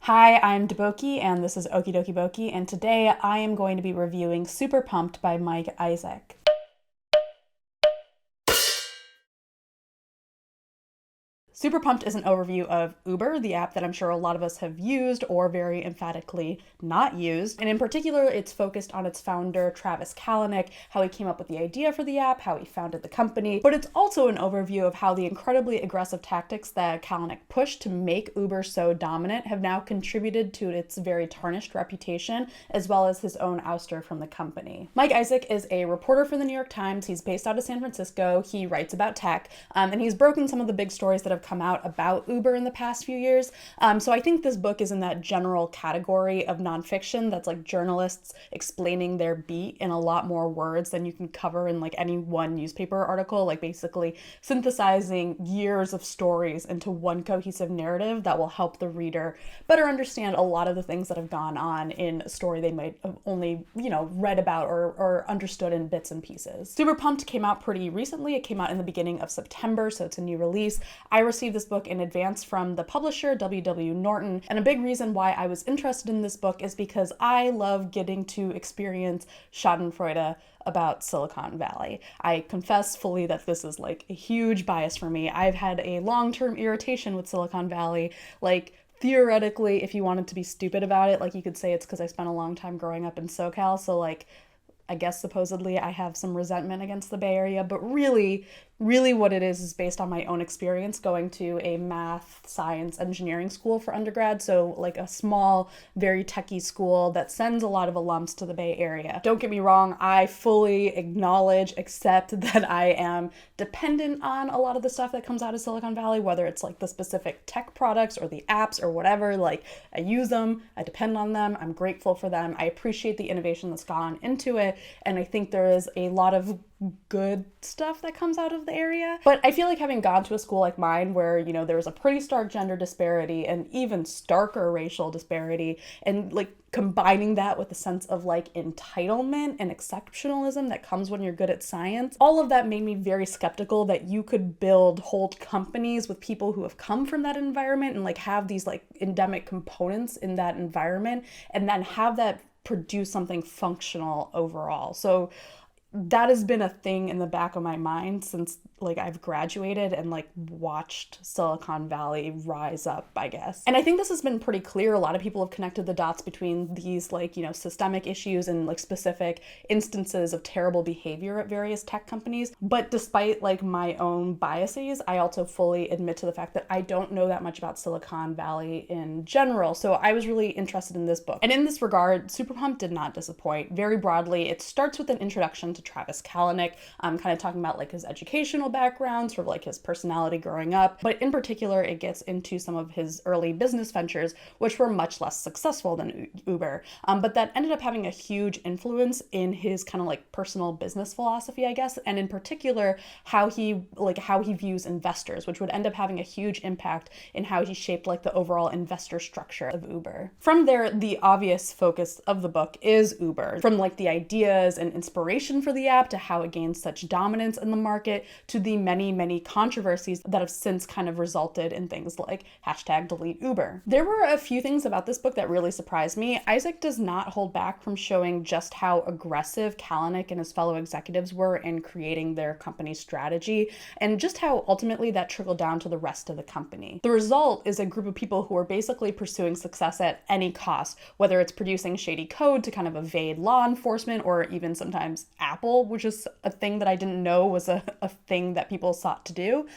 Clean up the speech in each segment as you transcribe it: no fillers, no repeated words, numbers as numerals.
Hi, I'm Deboki, and this is Okie Dokie Boki, and today I am going to be reviewing Super Pumped by Mike Isaac. Super Pumped is an overview of Uber, the app that I'm sure a lot of us have used or very emphatically not used. And in particular, it's focused on its founder, Travis Kalanick, how he came up with the idea for the app, how he founded the company. But it's also an overview of how the incredibly aggressive tactics that Kalanick pushed to make Uber so dominant have now contributed to its very tarnished reputation, as well as his own ouster from the company. Mike Isaac is a reporter for the New York Times. He's based out of San Francisco. He writes about tech, and he's broken some of the big stories that have come out about Uber in the past few years. So I think this book is in that general category of nonfiction that's like journalists explaining their beat in a lot more words than you can cover in like any one newspaper article, like basically synthesizing years of stories into one cohesive narrative that will help the reader better understand a lot of the things that have gone on in a story they might have only, read about or understood in bits and pieces. Super Pumped came out pretty recently. It came out in the beginning of September, so it's a new release. I received this book in advance from the publisher, W.W. Norton, and a big reason why I was interested in this book is because I love getting to experience schadenfreude about Silicon Valley. I confess fully that this is like a huge bias for me. I've had a long-term irritation with Silicon Valley. Like, theoretically, if you wanted to be stupid about it, like you could say it's because I spent a long time growing up in SoCal, so like I guess supposedly I have some resentment against the Bay Area, but really what it is based on my own experience going to a math, science, engineering school for undergrad. So like a small, very techie school that sends a lot of alums to the Bay Area. Don't get me wrong, I fully acknowledge, accept that I am dependent on a lot of the stuff that comes out of Silicon Valley, whether it's like the specific tech products or the apps or whatever. Like I use them, I depend on them, I'm grateful for them, I appreciate the innovation that's gone into it, and I think there is a lot of good stuff that comes out of the area. But I feel like having gone to a school like mine where, there was a pretty stark gender disparity and even starker racial disparity, and like combining that with a sense of like entitlement and exceptionalism that comes when you're good at science, all of that made me very skeptical that you could build whole companies with people who have come from that environment and like have these like endemic components in that environment and then have that produce something functional overall. So that has been a thing in the back of my mind since like I've graduated and like watched Silicon Valley rise up, I guess. And I think this has been pretty clear. A lot of people have connected the dots between these like, systemic issues and like specific instances of terrible behavior at various tech companies. But despite like my own biases, I also fully admit to the fact that I don't know that much about Silicon Valley in general. So I was really interested in this book. And in this regard, Super Pumped did not disappoint. Very broadly, it starts with an introduction to Travis Kalanick, kind of talking about like his educational background, sort of like his personality growing up. But in particular, it gets into some of his early business ventures, which were much less successful than Uber, but that ended up having a huge influence in his kind of like personal business philosophy, I guess, and in particular, how he views investors, which would end up having a huge impact in how he shaped like the overall investor structure of Uber. From there, the obvious focus of the book is Uber, from like the ideas and inspiration for the app to how it gained such dominance in the market to the many controversies that have since kind of resulted in things like #DeleteUber. There were a few things about this book that really surprised me. Isaac does not hold back from showing just how aggressive Kalanick and his fellow executives were in creating their company strategy, and just how ultimately that trickled down to the rest of the company. The result is a group of people who are basically pursuing success at any cost, whether it's producing shady code to kind of evade law enforcement, or even sometimes Apple, which is a thing that I didn't know was a thing that people sought to do,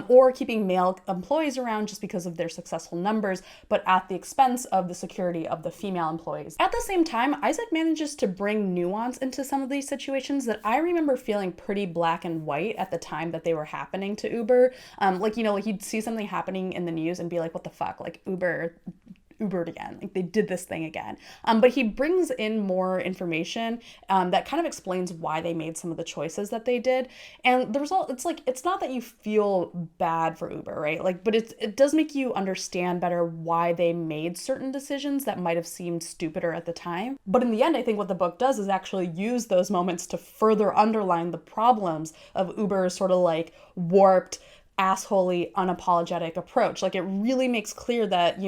or keeping male employees around just because of their successful numbers, but at the expense of the security of the female employees. At the same time, Isaac manages to bring nuance into some of these situations that I remember feeling pretty black and white at the time that they were happening to Uber. Like you'd see something happening in the news and be like, what the fuck? Like Ubered again, like they did this thing again. But he brings in more information that kind of explains why they made some of the choices that they did. And the result, it's not that you feel bad for Uber, right? Like, but it does make you understand better why they made certain decisions that might have seemed stupider at the time. But in the end, I think what the book does is actually use those moments to further underline the problems of Uber's sort of like warped, assholey, unapologetic approach. Like, it really makes clear that,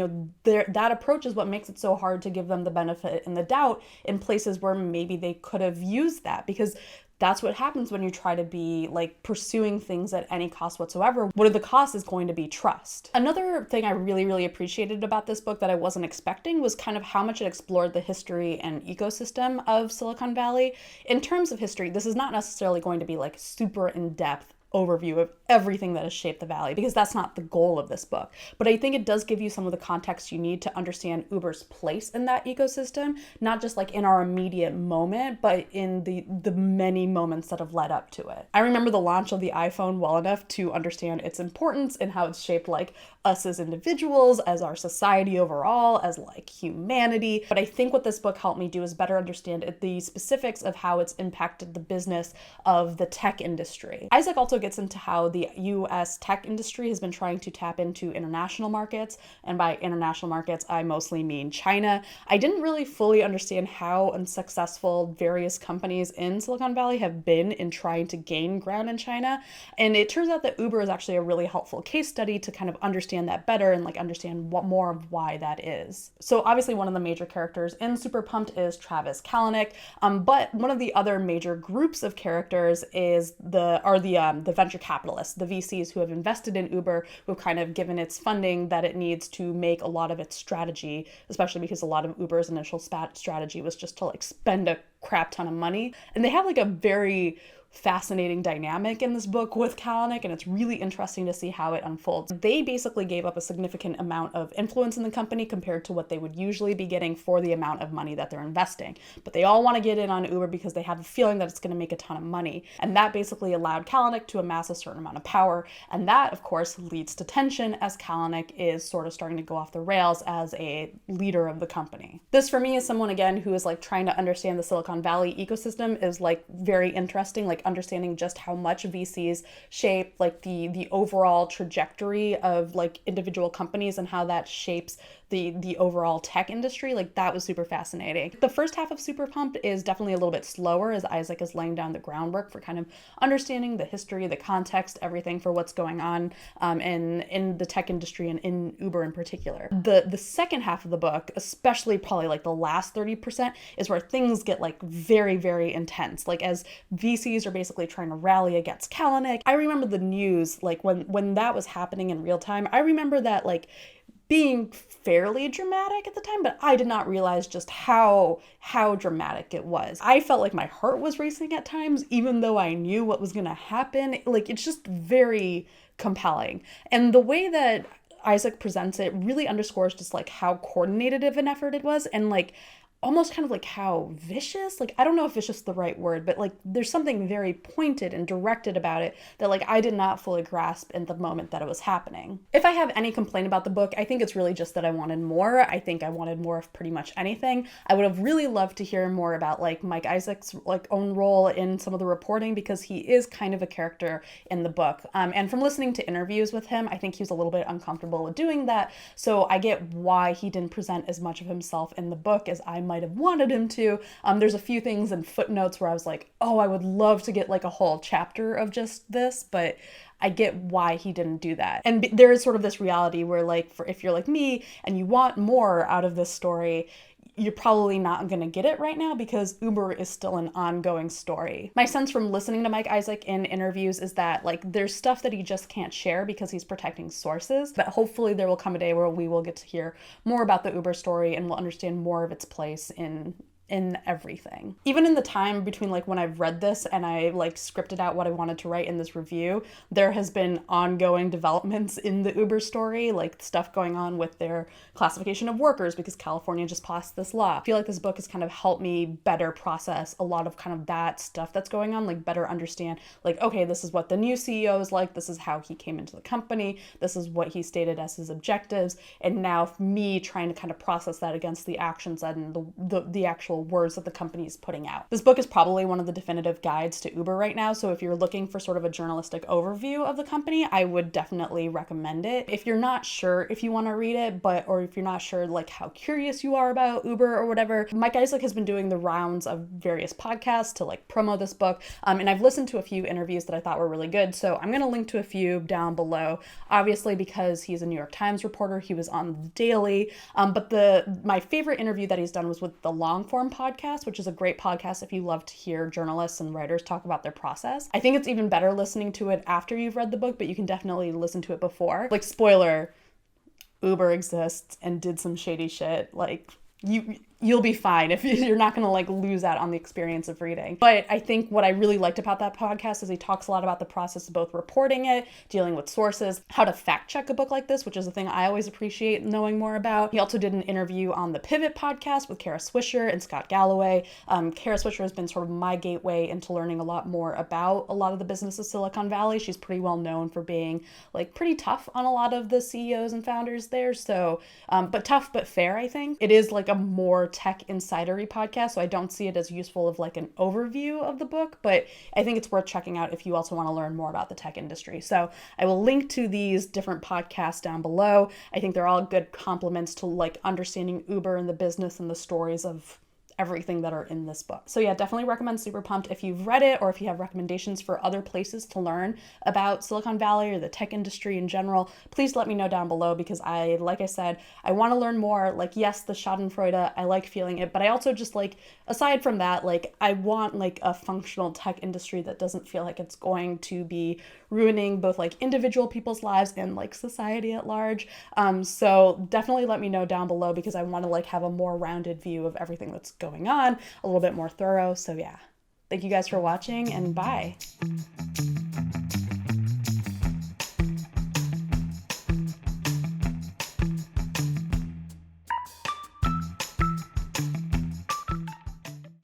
that approach is what makes it so hard to give them the benefit and the doubt in places where maybe they could have used that, because that's what happens when you try to be like pursuing things at any cost whatsoever. One of the costs is going to be trust. Another thing I really, really appreciated about this book that I wasn't expecting was kind of how much it explored the history and ecosystem of Silicon Valley. In terms of history, this is not necessarily going to be like super in-depth overview of everything that has shaped the Valley, because that's not the goal of this book. But I think it does give you some of the context you need to understand Uber's place in that ecosystem, not just like in our immediate moment, but in the many moments that have led up to it. I remember the launch of the iPhone well enough to understand its importance and how it's shaped like us as individuals, as our society overall, as like humanity. But I think what this book helped me do is better understand the specifics of how it's impacted the business of the tech industry. Isaac also gets into how the US tech industry has been trying to tap into international markets. And by international markets, I mostly mean China. I didn't really fully understand how unsuccessful various companies in Silicon Valley have been in trying to gain ground in China. And it turns out that Uber is actually a really helpful case study to kind of understand that better and like understand what more of why that is. So obviously one of the major characters in Super Pumped is Travis Kalanick, but one of the other major groups of characters is the venture capitalists, the VCs who have invested in Uber, who've kind of given its funding that it needs to make a lot of its strategy, especially because a lot of Uber's initial strategy was just to like spend a crap ton of money. And they have like a very fascinating dynamic in this book with Kalanick, and it's really interesting to see how it unfolds. They basically gave up a significant amount of influence in the company compared to what they would usually be getting for the amount of money that they're investing. But they all want to get in on Uber because they have a feeling that it's going to make a ton of money. And that basically allowed Kalanick to amass a certain amount of power. And that, of course, leads to tension as Kalanick is sort of starting to go off the rails as a leader of the company. This, for me, is someone, again, who is like trying to understand the Silicon Valley ecosystem is like very interesting, like understanding just how much VCs shape like the overall trajectory of like individual companies and how that shapes the overall tech industry. Like, that was super fascinating. The first half of Super Pumped is definitely a little bit slower as Isaac is laying down the groundwork for kind of understanding the history, the context, everything for what's going on in the tech industry and in Uber in particular. The second half of the book, especially probably like the last 30%, is where things get like very, very intense. Like, as VCs are basically trying to rally against Kalanick. I remember the news, like when that was happening in real time, I remember that like being fairly dramatic at the time, but I did not realize just how dramatic it was. I felt like my heart was racing at times, even though I knew what was gonna happen. Like, it's just very compelling. And the way that Isaac presents it really underscores just like how coordinated of an effort it was, and like almost kind of like how vicious, like, I don't know if vicious is the right word, but like there's something very pointed and directed about it that like I did not fully grasp in the moment that it was happening. If I have any complaint about the book, I think it's really just that I wanted more. I think I wanted more of pretty much anything. I would have really loved to hear more about like Mike Isaac's like own role in some of the reporting, because he is kind of a character in the book. And from listening to interviews with him, I think he was a little bit uncomfortable with doing that. So I get why he didn't present as much of himself in the book as I might have wanted him to. There's a few things in footnotes where I was like, oh, I would love to get like a whole chapter of just this, but I get why he didn't do that. And there is sort of this reality where like, if you're like me and you want more out of this story, you're probably not going to get it right now because Uber is still an ongoing story. My sense from listening to Mike Isaac in interviews is that like there's stuff that he just can't share because he's protecting sources, but hopefully there will come a day where we will get to hear more about the Uber story and we'll understand more of its place in everything. Even in the time between like when I've read this and I like scripted out what I wanted to write in this review, there has been ongoing developments in the Uber story, like stuff going on with their classification of workers because California just passed this law. I feel like this book has kind of helped me better process a lot of kind of that stuff that's going on, like better understand like, okay, this is what the new CEO is like, this is how he came into the company, this is what he stated as his objectives, and now me trying to kind of process that against the actions and the actual actual words that the company is putting out. This book is probably one of the definitive guides to Uber right now. So if you're looking for sort of a journalistic overview of the company, I would definitely recommend it. If you're not sure if you want to read it, or if you're not sure like how curious you are about Uber or whatever, Mike Isaac has been doing the rounds of various podcasts to like promo this book. And I've listened to a few interviews that I thought were really good. So I'm going to link to a few down below, obviously because he's a New York Times reporter. He was on The Daily. But my favorite interview that he's done was with the Longform podcast, which is a great podcast if you love to hear journalists and writers talk about their process. I think it's even better listening to it after you've read the book, but you can definitely listen to it before. Like, spoiler, Uber exists and did some shady shit. Like, you'll be fine if you're not going to like lose out on the experience of reading. But I think what I really liked about that podcast is he talks a lot about the process of both reporting it, dealing with sources, how to fact check a book like this, which is a thing I always appreciate knowing more about. He also did an interview on the Pivot podcast with Kara Swisher and Scott Galloway. Kara Swisher has been sort of my gateway into learning a lot more about a lot of the business of Silicon Valley. She's pretty well known for being like pretty tough on a lot of the CEOs and founders there. So, but tough but fair, I think. It is like a more tech insidery podcast, so I don't see it as useful of like an overview of the book, but I think it's worth checking out if you also want to learn more about the tech industry. So I will link to these different podcasts down below. I think they're all good complements to like understanding Uber and the business and the stories of everything that are in this book. So yeah, definitely recommend Super Pumped if you've read it or if you have recommendations for other places to learn about Silicon Valley or the tech industry in general. Please let me know down below because like I said, I want to learn more. Like, yes, the Schadenfreude, I like feeling it, but I also just like, aside from that, like I want like a functional tech industry that doesn't feel like it's going to be ruining both like individual people's lives and like society at large. So definitely let me know down below because I want to like have a more rounded view of everything that's going on, a little bit more thorough. So yeah, thank you guys for watching and bye.